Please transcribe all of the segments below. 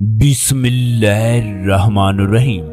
बिस्मिल्लाहिर्रहमानुर्रहीम।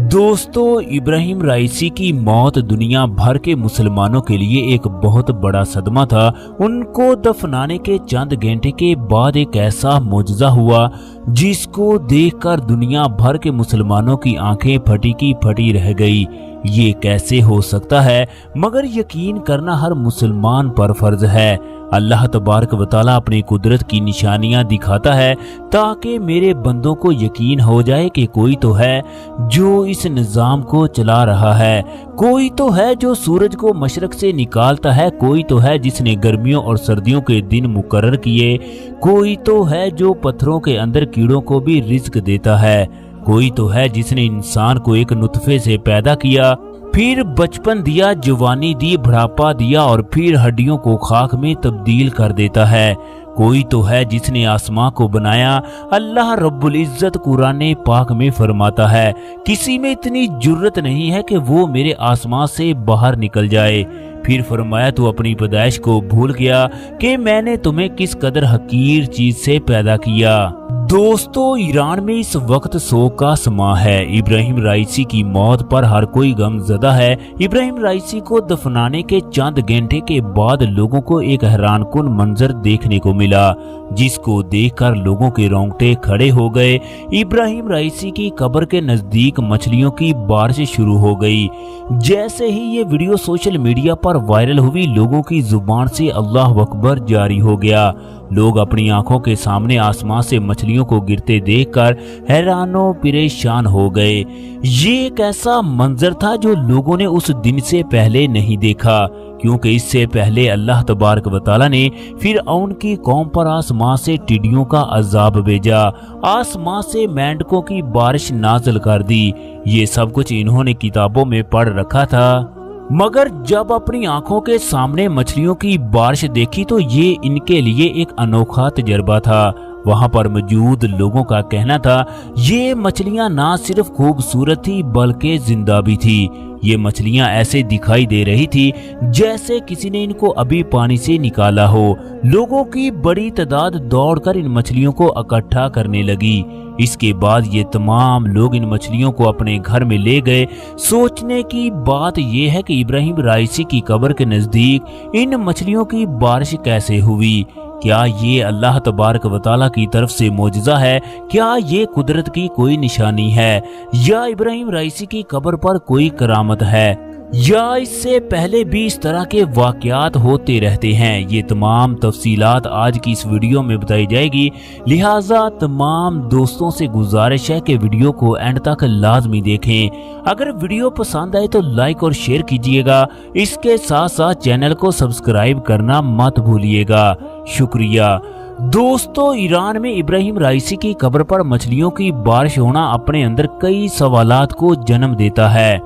दोस्तों, इब्राहिम राइसी की मौत दुनिया भर के मुसलमानों के लिए एक बहुत बड़ा सदमा था। उनको दफनाने के चंद घंटे के बाद एक ऐसा मोजज़ा हुआ जिसको देखकर दुनिया भर के मुसलमानों की आंखें फटी की फटी रह गई। ये कैसे हो सकता है? मगर यकीन करना हर मुसलमान पर फर्ज है। अल्लाह तबारक व तआला अपनी कुदरत की निशानियां दिखाता है ताकि मेरे बंदों को यकीन हो जाए कि कोई तो है जो इस निज़ाम को चला रहा है, कोई तो है जो सूरज को मशरक से निकालता है, कोई तो है जिसने गर्मियों और सर्दियों के दिन मुकर्रर किए, कोई तो है जो पत्थरों के अंदर कीड़ों को भी रिज़्क देता है, कोई तो है जिसने इंसान को एक नुतफे से पैदा किया, फिर बचपन दिया, जवानी दी, बुढ़ापा दिया और फिर हड्डियों को खाक में तब्दील कर देता है। कोई तो है जिसने आसमां को बनाया। अल्लाह रब्बुल इज्जत कुरान पाक में फरमाता है, किसी में इतनी जुर्रत नहीं है कि वो मेरे आसमां से बाहर निकल जाए। फिर फरमाया, तू अपनी पैदाइश को भूल गया कि मैंने तुम्हें किस कदर हकीर चीज से पैदा किया। दोस्तों, ईरान में इस वक्त शोक का समा है। इब्राहिम राइसी की मौत पर हर कोई गमज़दा है। इब्राहिम राइसी को दफनाने के चंद घंटे के बाद लोगों को एक हैरानकुन मंजर देखने को मिला, जिसको देखकर लोगों के रोंगटे खड़े हो गए। इब्राहिम राइसी की कब्र के नजदीक मछलियों की बारिश शुरू हो गई। जैसे ही ये वीडियो सोशल मीडिया पर वायरल हुई, लोगों की जुबान से अल्लाह अकबर जारी हो गया। लोग अपनी आंखों के सामने आसमान से मछलियों को गिरते देखकर हैरानो परेशान हो गए। ये एक ऐसा मंजर था जो लोगों ने उस दिन से पहले नहीं देखा, क्योंकि इससे पहले अल्लाह तबारक व तआला ने फिरऔन की कौम पर आसमान से टिड्डियों का अजाब भेजा, आसमान से मेंढकों की बारिश नाज़िल कर दी। ये सब कुछ इन्होंने किताबों में पढ़ रखा था, मगर जब अपनी आंखों के सामने मछलियों की बारिश देखी तो ये इनके लिए एक अनोखा तजर्बा था। वहां पर मौजूद लोगों का कहना था, ये मछलियां ना सिर्फ खूबसूरत थी बल्कि जिंदा भी थी। ये मछलियां ऐसे दिखाई दे रही थी जैसे किसी ने इनको अभी पानी से निकाला हो। लोगों की बड़ी तादाद दौड़कर इन मछलियों को इकट्ठा करने लगी। इसके बाद ये तमाम लोग इन मछलियों को अपने घर में ले गए। सोचने की बात यह है कि इब्राहिम राइसी की कब्र के नजदीक इन मछलियों की बारिश कैसे हुई? क्या ये अल्लाह तबारक व तआला की तरफ से मोजज़ा है? क्या ये कुदरत की कोई निशानी है, या इब्राहिम राइसी की कब्र पर कोई करामत है, या इससे पहले भी इस तरह के वाकयात होते रहते हैं? ये तमाम तफसीलात आज की इस वीडियो में बताई जाएगी, लिहाजा तमाम दोस्तों से गुजारिश है कि वीडियो को एंड तक लाजमी देखें। अगर वीडियो पसंद आए तो लाइक और शेयर कीजिएगा। इसके साथ साथ चैनल को सब्सक्राइब करना मत भूलिएगा। शुक्रिया। दोस्तों, ईरान में इब्राहिम राइसी की कब्र पर मछलियों की बारिश होना अपने अंदर कई सवालात को जन्म देता है।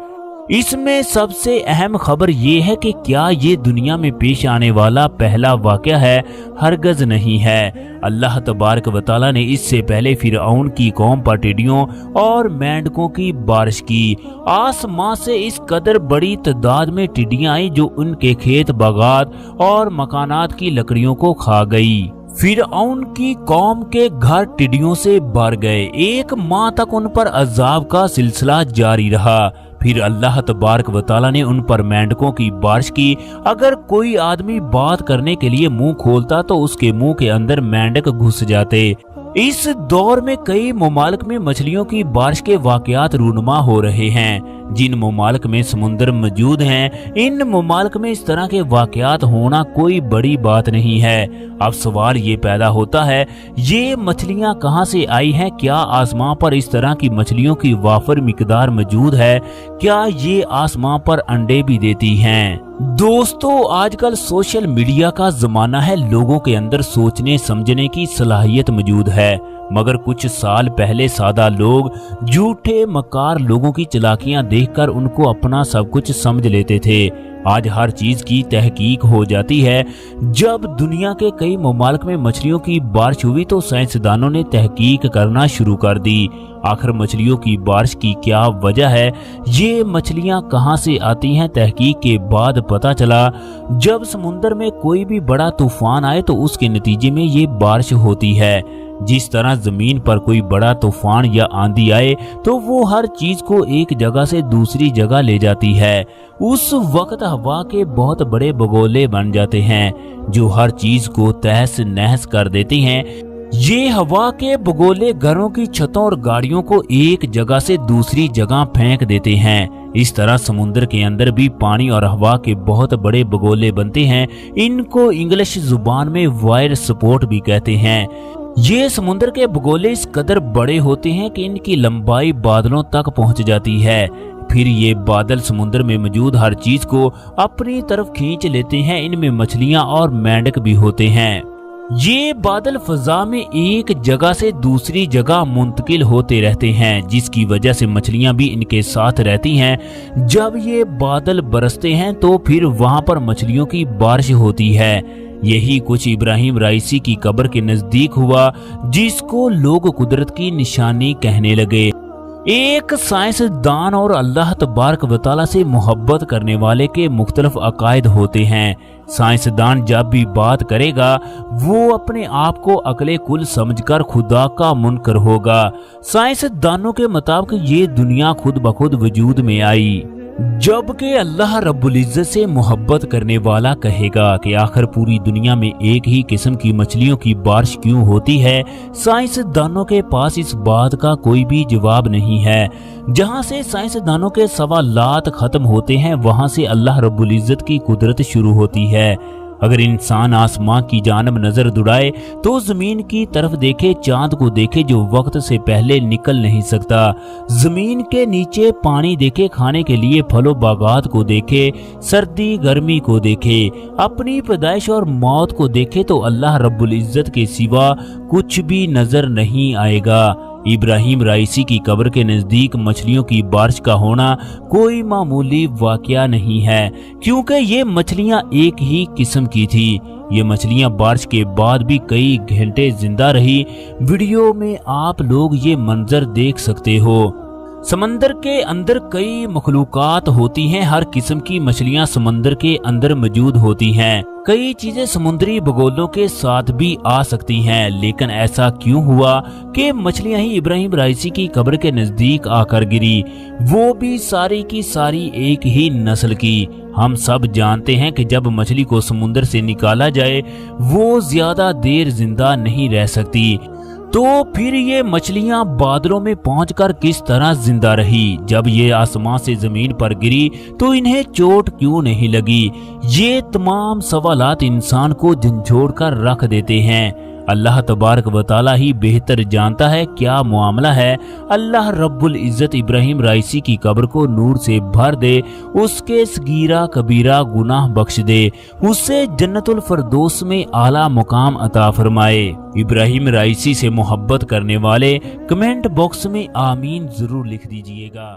इसमें सबसे अहम खबर ये है कि क्या ये दुनिया में पेश आने वाला पहला वाकया है? हरगज नहीं है। अल्लाह तबारक व तआला ने इससे पहले फिरऔन की कौम पर टिड्डियों और मेंढकों की बारिश की। आसमां से इस कदर बड़ी तादाद में टिड्डियां आई जो उनके खेत, बागात और मकानात की लकड़ियों को खा गई। फिरऔन की कौम के घर टिड्डियों से भर गए। एक माह तक उन पर अजाब का सिलसिला जारी रहा। फिर अल्लाह तबारक व तआला ने उन पर मेंढकों की बारिश की। अगर कोई आदमी बात करने के लिए मुंह खोलता तो उसके मुंह के अंदर मेंढक घुस जाते। इस दौर में कई ममालिक में मछलियों की बारिश के वाकयात रूनुमा हो रहे हैं। जिन ममालिक में समुंदर मौजूद हैं, इन ममालिक में इस तरह के वाकयात होना कोई बड़ी बात नहीं है। अब सवाल ये पैदा होता है, ये मछलियां कहां से आई हैं? क्या आसमां पर इस तरह की मछलियों की वाफर मिकदार मौजूद है? क्या ये आसमां पर अंडे भी देती हैं? दोस्तों, आजकल सोशल मीडिया का जमाना है। लोगों के अंदर सोचने समझने की सलाहियत मौजूद है, मगर कुछ साल पहले सादा लोग झूठे मकार लोगों की चालाकियां देखकर उनको अपना सब कुछ समझ लेते थे। आज हर चीज की तहकीक हो जाती है। जब दुनिया के कई ममालिक में मछलियों की बारिश हुई तो साइंसदानों ने तहकीक करना शुरू कर दी। आखिर मछलियों की बारिश की क्या वजह है? ये मछलियां कहां से आती हैं? तहकीक के बाद पता चला जब समुद्र में कोई भी बड़ा तूफान आए तो उसके नतीजे में ये बारिश होती है। जिस तरह जमीन पर कोई बड़ा तूफान या आंधी आए तो वो हर चीज को एक जगह से दूसरी जगह ले जाती है, उस वक्त हवा के बहुत बड़े बगोले बन जाते हैं जो हर चीज को तहस नहस कर देती हैं। ये हवा के बगोले घरों की छतों और गाड़ियों को एक जगह से दूसरी जगह फेंक देते हैं। इस तरह समुद्र के अंदर भी पानी और हवा के बहुत बड़े बगोले बनते हैं। इनको इंग्लिश जुबान में वायर स्पोर्ट भी कहते हैं। ये समुद्र के बगोले इस कदर बड़े होते हैं कि इनकी लंबाई बादलों तक पहुंच जाती है। फिर ये बादल समुद्र में मौजूद हर चीज को अपनी तरफ खींच लेते हैं। इनमें मछलियां और मेंढक भी होते हैं। ये बादल फजा में एक जगह से दूसरी जगह मुंतकिल होते रहते हैं, जिसकी वजह से मछलियां भी इनके साथ रहती हैं। जब ये बादल बरसते हैं तो फिर वहां पर मछलियों की बारिश होती है। यही कुछ इब्राहिम राइसी की कब्र के नजदीक हुआ, जिसको लोग कुदरत की निशानी कहने लगे। एक साइंसदान और अल्लाह तबारक व तआला से मोहब्बत करने वाले के मुख्तलिफ अकायद होते हैं। साइंसदान जब भी बात करेगा वो अपने आप को अकले कुल समझकर खुदा का मुनकर होगा। साइंसदानों के मुताबिक ये दुनिया खुद ब खुद वजूद में आई, जबकि अल्लाह रब्बुल इज्जत से मोहब्बत करने वाला कहेगा कि आखिर पूरी दुनिया में एक ही किस्म की मछलियों की बारिश क्यों होती है। साइंसदानों के पास इस बात का कोई भी जवाब नहीं है। जहां से साइंसदानों के सवालात खत्म होते हैं वहां से अल्लाह रब्बुल इज्जत की कुदरत शुरू होती है। अगर इंसान आसमां की जानब नजर दुड़ाए तो जमीन की तरफ देखे, चांद को देखे जो वक्त से पहले निकल नहीं सकता, जमीन के नीचे पानी देखे, खाने के लिए फलो बागात को देखे, सर्दी गर्मी को देखे, अपनी पैदाइश और मौत को देखे तो अल्लाह रब्बुल इज्जत के सिवा कुछ भी नजर नहीं आएगा। इब्राहिम राइसी की कब्र के नजदीक मछलियों की बारिश का होना कोई मामूली वाकया नहीं है, क्योंकि ये मछलियां एक ही किस्म की थी। ये मछलियां बारिश के बाद भी कई घंटे जिंदा रही। वीडियो में आप लोग ये मंजर देख सकते हो। समंदर के अंदर कई मखलूकात होती हैं। हर किस्म की मछलियां समंदर के अंदर मौजूद होती हैं। कई चीजें समुद्री बगोलों के साथ भी आ सकती हैं, लेकिन ऐसा क्यों हुआ कि मछलियां ही इब्राहिम राइसी की कब्र के नजदीक आकर गिरी, वो भी सारी की सारी एक ही नस्ल की। हम सब जानते हैं कि जब मछली को समुद्र से निकाला जाए वो ज्यादा देर जिंदा नहीं रह सकती, तो फिर ये मछलियां बादलों में पहुंचकर किस तरह जिंदा रही। जब ये आसमां से जमीन पर गिरी तो इन्हें चोट क्यों नहीं लगी। ये तमाम सवालात इंसान को झंझोड़ कर रख देते हैं। अल्लाह तबारक व तआला ही बेहतर जानता है क्या मामला है। अल्लाह रब्बुल इज्जत इब्राहिम राइसी की कब्र को नूर से भर दे, उसके सगीरा कबीरा गुनाह बख्श दे, उसे जन्नतुल फरदौस में आला मुकाम अता फरमाए। इब्राहिम राइसी से मोहब्बत करने वाले कमेंट बॉक्स में आमीन जरूर लिख दीजिएगा।